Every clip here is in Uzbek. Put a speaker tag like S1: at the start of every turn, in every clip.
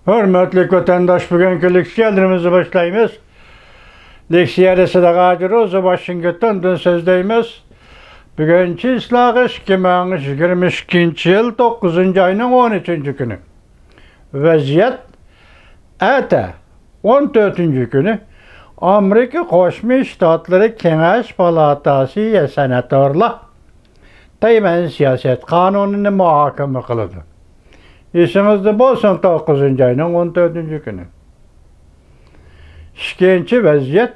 S1: Hürmetli vatandaş, bugünkü leksiyalarımızı başlayımız. Leksiyarısı da Kadir Ozu Washington'dan sözdeyimiz. Bugünkü islahış 2022 yıl 9. ayının 13. günü. Vaziyet ete 14. günü Amerika Koşmuş Ştatları Kengeş Palatası senatörler Tayvan siyaset kanununu muhakeme kıldı. İşinizde bolsun 9. ayının 14. günü. İkinci vaziyet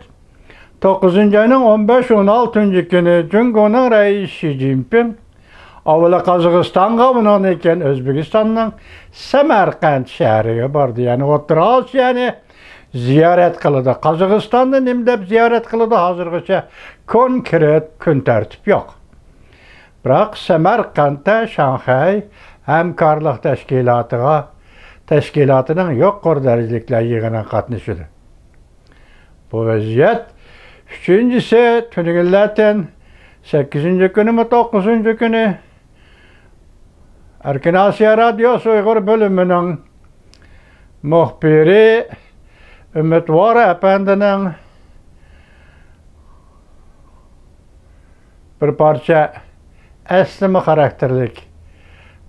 S1: 9. ayının 15-16. günü Cumhurbaşkanı Reis Xi Jinping avvala Kazakistan bunan eken Özbekistan'dan Samarkand şehriye bardı. Yani Orta Asya'nı ziyaret kılıdı. Kazakistan'da nimdep ziyaret kılıdı. Hazırgıça konkret gün tertip yok. Bırak Samarkand'da Şanghay Hemkarlık Teşkilatı'nın yok derecelikler yığına katmışıdır. Bu vaziyet üçüncüsü tünügüllerden 8. günü mü 9. günü Erkin Asya Radyosu Uygur bölümünün muhbiri Ümit Var Efendi'nin bir parça eslimi karakterlik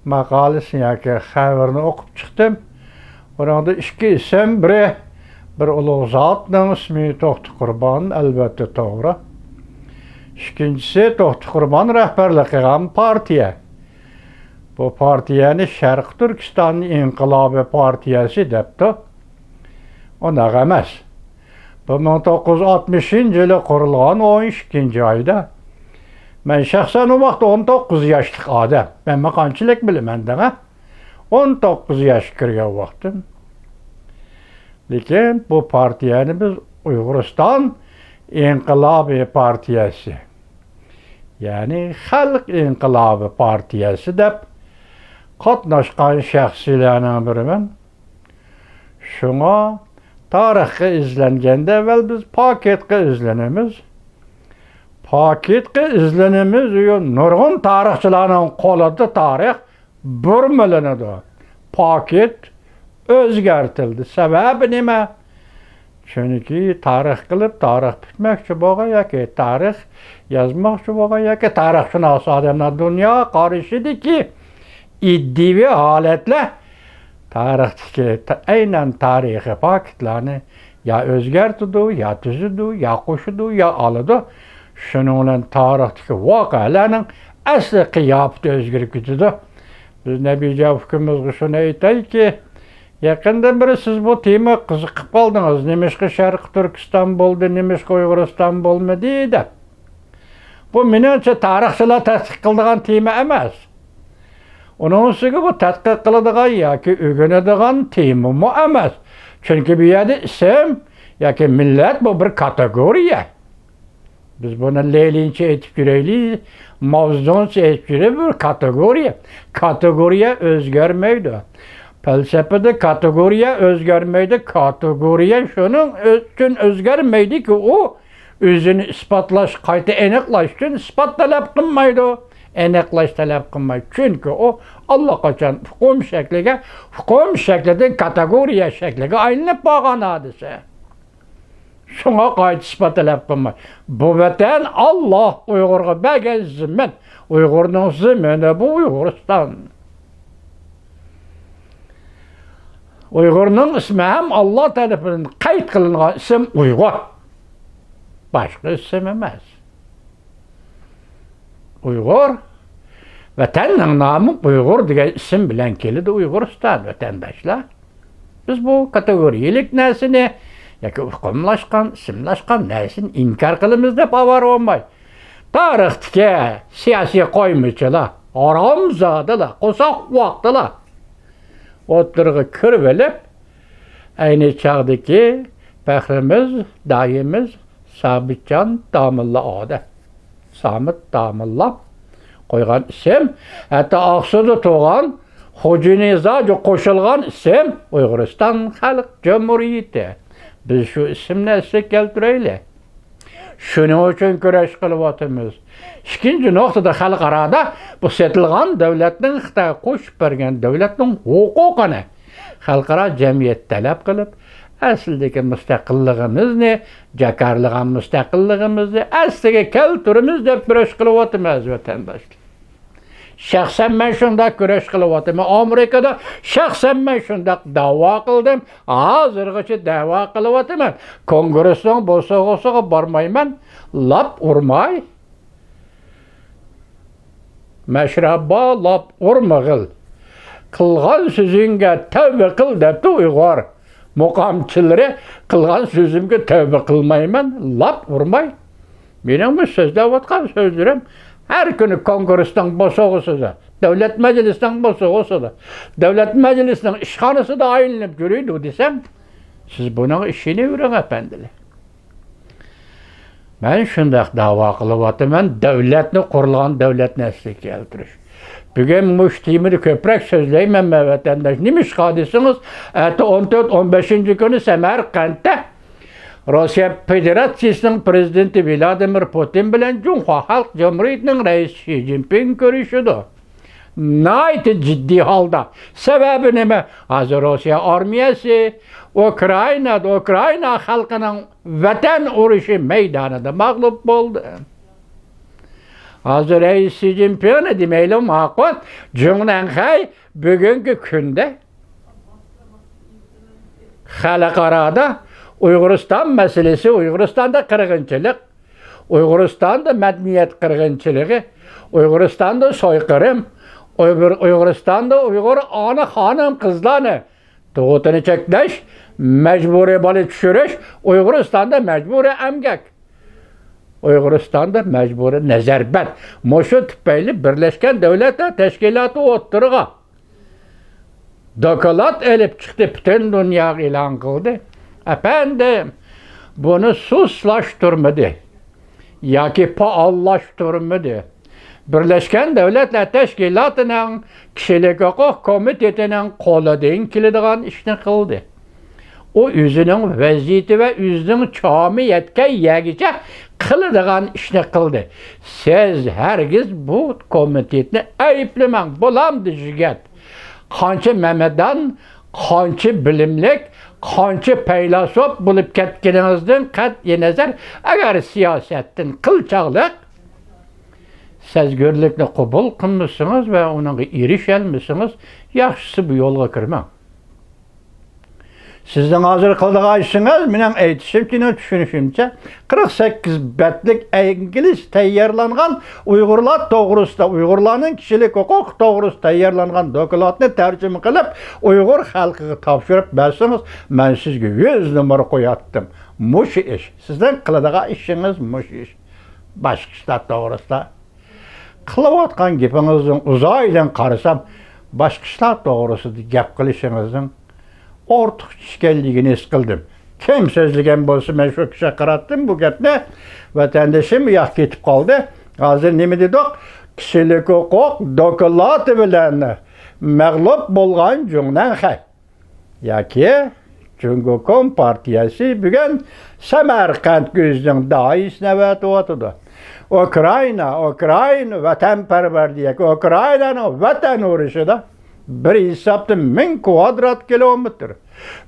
S1: makalesini yaki haberini okup çıktım. Orada iki isim bir ulu zatның ismi Tohti Kurban, elbette doğru. İkincisi Tohti Kurban rehberlik kılgan partiye. Bu partiyeni Şarkı Türkistan İnkılabı Partiyesi depti. Ona emas. Bu 1960 yılı kurulgan 12. ayda. Ben şahsen o vaxt 19 yaşlık adam. Ben makançılık bilimenden 19 yaş kirgen vaktim. Lekin bu partiyani biz Uyg'uriston İnkılabı Partiyasi. Yani Xalq İnkılabı Partiyasi deb qatnaşqan şəxsiylərdən biriman. Şuna tarixi izlengende evvel biz paketki izlenemiz. Paketki izlenemiz nurgun tarixçilərinin qolunda tarix bürmelendi. Paket özgertildi. Sebebi nime? Çünkü tarih kılıp tarih bitmekçi boğa yaki tarih yazmakçı boğa yaki tarihşünas adamlar dünya karışıdı ki iddivi aletle tarihteki aynen tarihi paketlerini ya özgertidi, ya tüzüdü, ya koşudu, ya alıdı. Şununla tarihteki vakalarının asli kıyafeti özgürlüküdü. Biz Nebice hükümümüz şunu eytey ki yakında biri siz bu tema kızıkıp kaldınız. Nemişki Şarkı Türkistan buldu, nemişki Uyg'uriston bulmadı deydi. Bu menimce tarihçiler tadqiq qiladigan tema emas. Onun üstüge bu tadqiq qiladigan yoki o'rganadigan tema mu emas. Çünkü bu yerda isim yoki millat bu bir kategoriya. Biz bunu leylincha aytib yuraylik, mavzuncha aytib yuraylik, bir kategoriya. Kategoriya o'zgarmaydi. Felsefede kategoriye özgermeydi. Kategoriye şunun için özgermeydi ki o özünü ispatlaş, kaydı eneklaş için ispat talep kılmaydı. Eneklaş talep kılmaydı. Çünkü o Allah kaçan hüküm şeklinde kategoriye şekline aynı bağın hadise. Şuna kaydı ispat talep kılmaydı. Bu vatan Allah Uygur'a belki zimmet. Uygur'un zimmeni bu Uyg'uriston. Uygur'un ismi hem Allah tarafından kayıt kılınan isim Uygur. Başka isim emez. Uygur, vatanın namı Uygur diye isim bilen kelidi Uyg'uriston vatandaşlar. Biz bu kategoriyelik nesini, yoki hükümlaşkan, isimlaşkan nesini inkar kılımız deb avar olmay. Tarihtiki siyasi koymuşçular, aramzadılar, qo'saq vaqtılar. Oturğu kırvelip, aynı çağdaki fahrimiz, dayimiz Sabitcan Damilla adı. Samit Damilla koygan isim, hatta Aksu'da doğan Hocuniza koşulgan isim Uyg'uriston Xalq Cumhuriyeti. Biz şu isimni eslik keltireyli. Şunun için kurash qilyapmiz. İkinci noktada xalqarada bu setilgan devletning Xitoy qo'shib bergan devletning huquqini xalqaro jamiyat talab qilib, aslidagi mustaqilligimizni, jakarlagan mustaqilligimizni asliga keltiramiz deb kurash qilyapmiz vatandoshlar. Şəxsən mən şundaq kurash qilyapman. Amerikada şəxsən mən şundaq da'vo qildim. Hozirgacha da'vo qilyapman. Kongressning bo'lsa bormayman, lab urmay. Mashrabba lab urmag'il. Qilgan so'zingga tavba qil debdi Uyg'ur muqamchilari. Qilgan so'zimga tavba qilmayman, lab urmay. Mening bu so'zlayotgan so'zlarim her günü kongressdan bo'lsa, davlat majlisidan bo'lsa, davlat majlisining ishxonasida aylanib yuraydi desam, siz buning ishini o'rang apandilar. Men shundaq da'vo qilyapman, davlatni qurilgan davlatni asliga keltirish. Bugun mushtimini ko'proq so'zlayman vatandosh. Nima ish qildingiz? 14-15 kuni Samarqandda Rusya Federatsiyasining prezidenti Vladimir Putin bilan Cumhuriyet Halk Cumhuriyeti'nin reisi Xi Jinping görüşüdü. Nayt ciddi halda. Sebebi nima? Hazır Rusya armiyası Ukrayna halkının vatan urushi meydanida mag'lub bo'ldi. Hazır reis Xi Jinping demeyle ma'qul, Jungnanxay bugungi kunda xalqarada Uyg'uriston meselesi, Uyg'uristonda qirg'inchilik, Uyg'uristonda madaniyat qirg'inchiligi, Uyg'uristonda soyqirım, Uyg'uristonda Uyg'ur ona xonim qizlarni tug'utini cheklash, majburiy bola tushirish, Uyg'uristonda majburiy emgak, Uyg'uristonda majburiy nazarbat. Mushu tufayli Birlashgan Davlatlar Tashkiloti o'ttirg'a doklad elib chiqdi, butun dunyoga e'lon qildi. Efendim, bunu suslaştırmadı, yoki faollaştırmadı. Birleşken Devletler Teşkilatı'nın Kişilik Hukuk Komiteti'nin qo'lidan keladigan ishni qildi. O o'zining vaziyati va o'zining chomi yetgan yagicha qiladigan ishni qildi. Siz hargiz bu komitetni ayblamang. Bo'lamdi jigat. Qancha Mamadan, qancha bilimlik, qancha faylasuf bo'lib ketganingizdan qat'iy nazar, agar siyosatdan qilchoqlik, sezgirlikni qabul qilmasangiz va unga erisholmasangiz, yaxshisi bu yo'lga kirmang. Sizning hozir qiladigan ishingiz, mening aytishimcha, tushunishimcha, 48 betlik ingliz tayyorlangan Uyg'urlar to'g'risida, Uyg'urlarning kishilik huquq to'g'risida tayyorlangan dokladni tarjima qilib, Uyg'ur xalqiga topshirib bersangiz, men sizga 100 numara qo'yatdim. Mush ish. Sizning qiladigan ishingiz mush ish. Boshqa ishlar to'g'risida qilayotgan gapingizning uzoqdan qarasam, boshqa ishlar to'g'risida gap qilishingizning ortiq tushganligini his qildim. Kim so'zlagan bo'lsa, men shu kishiga qaratdim bu gapni. Vatandoshim yo'q ketib qoldi. Hozir nima dedik? Kishilik huquq doklati bilan mag'lub bo'lgan Jungnanxay yoki Jungokom partiyasi bugun Samarqand ko'zining doisini o'tadi. Ukraina vatanparvar deyak, Ukrainaning vatan urushida bir hesapta 1000 kvadrat kilometr,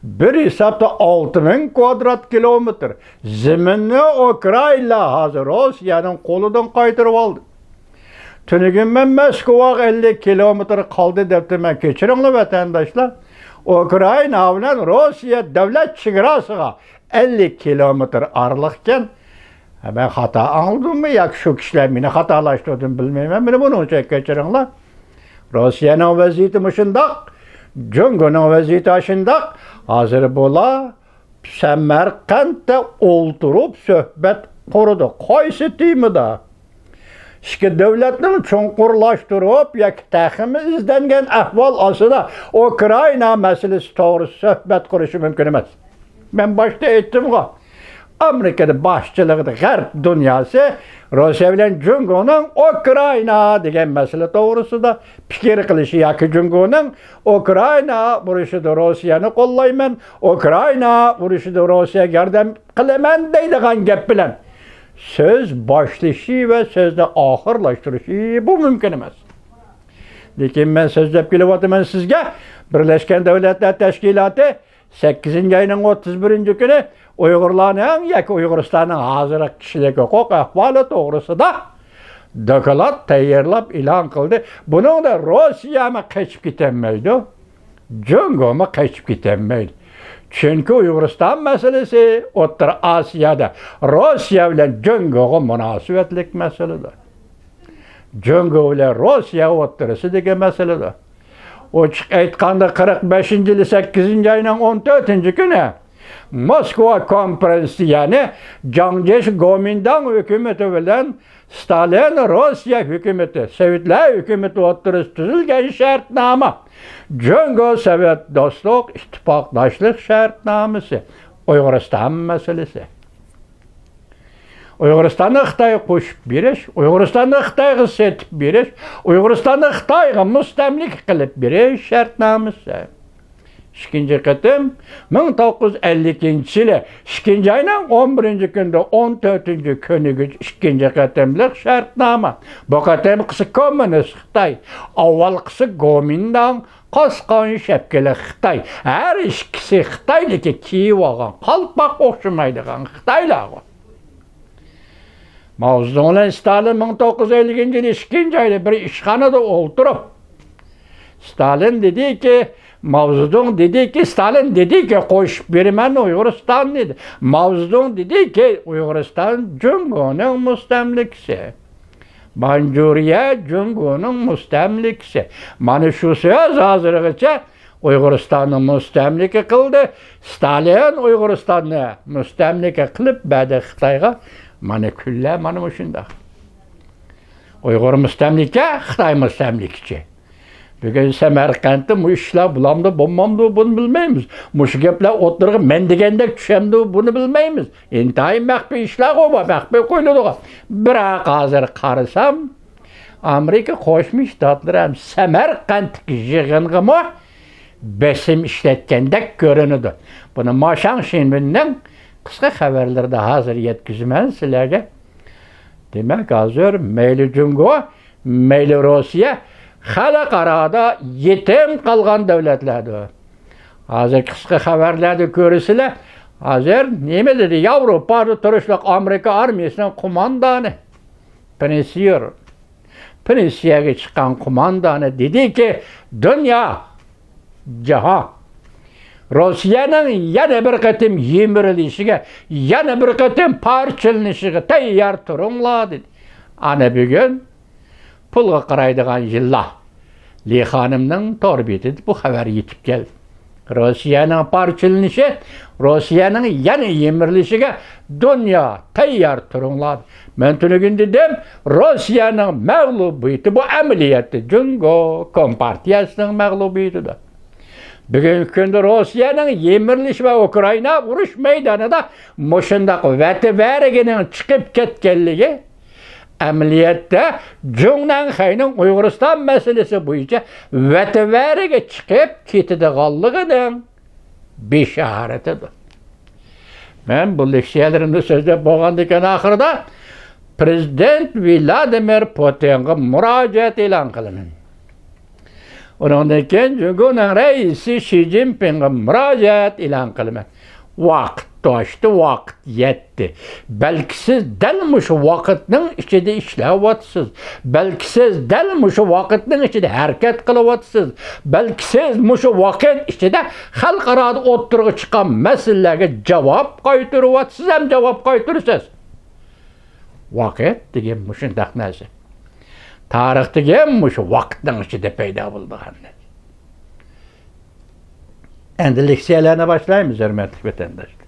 S1: bir hesapta 6000 kvadrat kilometr zaminni Ukraina hozir Rossiyaning qo'lidan qaytarib oldi. Tunigun men Moskvaga 50 kilometr qoldi debdi. Men kechiringlar vatandoshlar. Ukraina bilan Rossiya davlat chegarasiga 50 kilometr ariqkan. Ben xato aldimmi yoki shu kishilar meni xatolashtirdim bilmayman. Meni buni uchun kechiringlar. Rossiyaning vaziyati shundoq, Jungoning vaziyati shundoq. Hozir bo'la Samarqandda o'ltirib suhbat qurdi. Qaysi temada? Ishki davlatning chunqurlashtirib yoki taxmi izlangan ahvol ostida Ukraina masalasi to'g'risida suhbat qurishi mumkin emas. Men boshda aytdim-ku. Amerika'da başçılıqda G'arb dunyosi Rossiya bilan Jungoning Ukraina degan masala to'g'risida fikr qilishi yoki Jungoning Ukraina urushida Rossiyani qo'llayman, Ukraina urushida Rossiyaga yordam qilaman deydigan gap bilan so'z boshlashi va so'zni oxirlashtirishi bu mumkin emas. Lekin men so'zlab kelyapman sizga, Birleşken Devletler Teşkilatı 8. ayının 31. günü Uygurlarning yoki Uyg'uristonning hozirgi kishilik huquq ahvoli to'g'risida doklad tayyorlab e'lon qildi. Buningda Rossiyami qochib ketolmaydi, Jungomi qochib ketolmaydi. Chunki Uyg'uriston masalasi O'rta Osiyoda Rossiya bilan Jungoga munosabatlik masaladir. Jungo bilan Rossiya o'rtasidagi masaladir. Ochiq aytganda 45-yili 8-ayning 14-kuni Moskva konferensi, ya'ni Jangesh Gomindan hukumati bilan Stalin Rossiya hukumati, Sovetlar hukumati o'rtasida tuzilgan shartnoma, Jungo Sovet do'stlik ittifoqdoshlik shartnomasi, Uyg'uriston masalasi. Uyg'uristonni Xitoyga qo'shib berish, Uyg'uristonni Xitoyga setib berish, Uyg'uristonni Xitoyga mustamlik qilib berish shartnomasi. İkinci qatim 1952-yili 2 ayning 11-kunda 14 kuniga ikinci qatimlik shartnoma. Bu qatimqisi kommunist Xitoy, avvalqisi Gomindan qosqon shapkali Xitoy. Har ikkisi Xitoyniki kiyib olgan, qalpoq o'xshamaydigan Xitoylar. Mavzudan Stalin 1950-yili 2 ayda bir ishxonada o'ltirib, Stalin Stalin dedi ki qo'shib beraman Uyg'uriston dedi. Mavzudun dedi ki Uyg'uriston Jungoning mustamlikasi. Manjuriya Jungoning mustamlikasi. Mana shu so'z hozirgacha Uyg'uristonni mustamlika qildi. Stalin Uyg'uristonni mustamlika qilib ba'da Xitoyga mana kunlar mana shunday. Uyg'ur mustamlika, Xitoy mustamlikachi. Bugün Samarqandda bu ishlar bulamda bo'lmamdi, buni bilmaymiz. Mush gaplar o'tirg'i men degandek tushamdi, buni bilmaymiz. Intayin maxfiy ishlar bu, maxfiy qo'yiladi. Biroq hozir qarasam, Amerika Qo'shma Shtatlar ham Samarqanddagi yig'inga besim ishlatgandek ko'rinadi. Buni Mashang Shinbinning qisqa xabarlarida hozir yetkazman sizlarga. Demak, hozir mayli Jungo, mayli Rossiya xalqaroda yetim qolgan davlatlardir. Hozir qisqa xabarlarda ko'rsizlar, hozir nima dedi? Yevropada turishliq Amerika armiyasining qo'mondoni pensiyaga chiqqan qo'mondoni dediki, dunyo, jahon Rossiyaning yana bir qatim yemirilishiga, yana bir qatim parchalanishiga tayyor turinglar dedi. Ana bugun pulga qaraydigan yillar. Li xonimning torbetida bu xabar yetib keldi. Rossiyaning parchalanishi, Rossiyaning yana yemirilishiga dunyo tayyor turinglar. Men tunugun dedim, Rossiyaning mag'lubiyati bu amaliyotda Jungo kompartiyasining mag'lubiyatidir. Bugungi kunda Rossiyaning yemirilishi va Ukraina urush maydonida mushundaq vatibarigining chiqib ketganligi amaliyotda Jungnan Xayning Uyg'uriston masalasi bo'yicha vatibariga chiqib ketadiganligining beshoratidir. Men bu leksiyalarimda so'zlab bo'lgandan oxirida Prezident Vladimir Putinga murojaat e'lon qilaman. Undan keyin Jungoning raisi Xi Jinpingga murojaat e'lon qilaman. Vaqt to'shdi, vaqt yetdi. Balki siz dal shu vaqtning ichida ishlayapsiz. Balki siz dal shu vaqtning ichida harakat qilyapsiz. Balki siz shu vaqt ichida xalqaro o'tirg'i chiqqan masalalarga javob qaytaryapsiz, ham javob qaytarasiz. Vaqt degan shundaq narsa. Tarix degan shu vaqtning ichida paydo bo'lgan. Endi leksiyalarni boshlaymiz, hurmatli vatandoshlar.